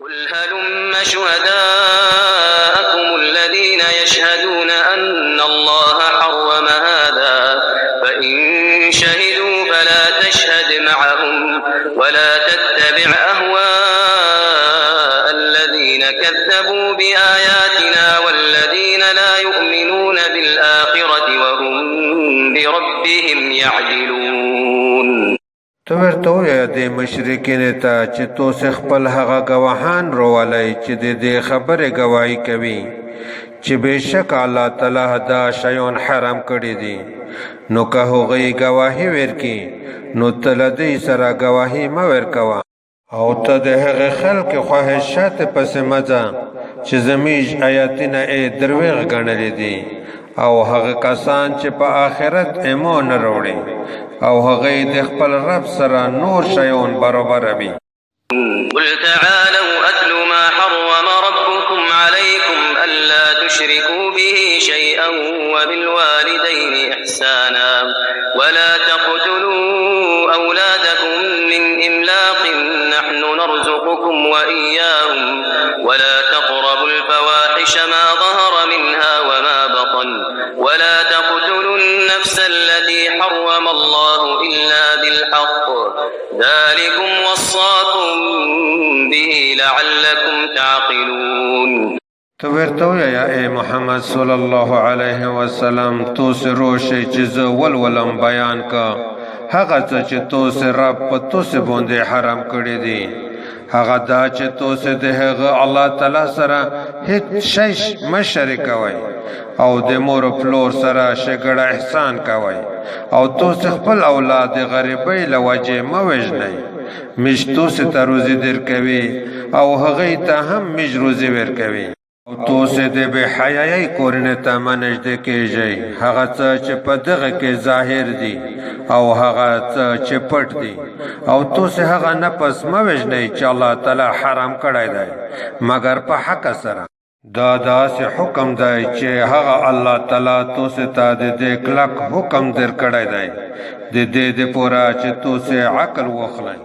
قل هلم شهداءكم الذين يشهدون أن الله حرم هذا فإن شهدوا فلا تشهد معهم ولا تتبع أهواء الذين كذبوا بآياتنا والذين لا يؤمنون بالآخرة وهم بربهم يعدلون. تو ورته ووایه دې مشرکینو ته چې تاسې خپل هغه ګواهان راولئ چې د دې خبرې ګواهي کوي چې بېشکه الله تعالی دا شیان حرام کړي دي، نو که هغوی ګواهي ورکړي نو ته له دوی سره ګواهي مه ورکوه، او ته د هغې خلکو خواهشاتو پسې مه ځه چې زموږ آیاتونه یې دروغ ګڼلي دي، او هغه کسان چې په آخرت ایمان نه راوړي او هغوی د خپل رب سره نور شیان برابروي. قل تعالوا أتل ما حرم ربكم عليكم ألا تشركوا به شيئا وبالوالدين إحسانا ولا تقتلوا أولادكم من إملاق نحن نرزقكم وإياهم ولا تقربوا الفواحش ما ظهر منها وما بطن ولا تقتلوا النفس التي حرم الله إلا بالحق ذلكم وصاكم به لعلكم تعقلون. تو ورته ووایه ای محمد صلی الله علیه وسلم تاسې روشئ چې زه ولولم بیان که هغه څه چې تاسې رب په تاسې باندې حرام کړي دي، هغه دا چې تاسې د هغه الله تعالی سره هیڅ شی مه شریکوئ، او د مور و پلور سره ښېګړه احسان کوئ، او تاسې خپل اولاد د غریبۍ له وجې مه وژنئ. میژ تاسې ته روزي درکوي او هغوی ته هم میژ روزي ورکوي، او تاسې د بې حیایۍ کورنۍ ته مه نږدې کېږئ. هغه څه چې په دغه کې ظاهر دي او هغه څه چې پټ دي، او تاسې هغه نفس مه وژنئ چې الله تعالی حرام کړی دی مګر په حق سره. دا داسې حکم دی چې هغه الله تعالی تاسې ته د دې کلک حکم درکړی دی، د دې دپاره چې تاسې عقل واخلئ.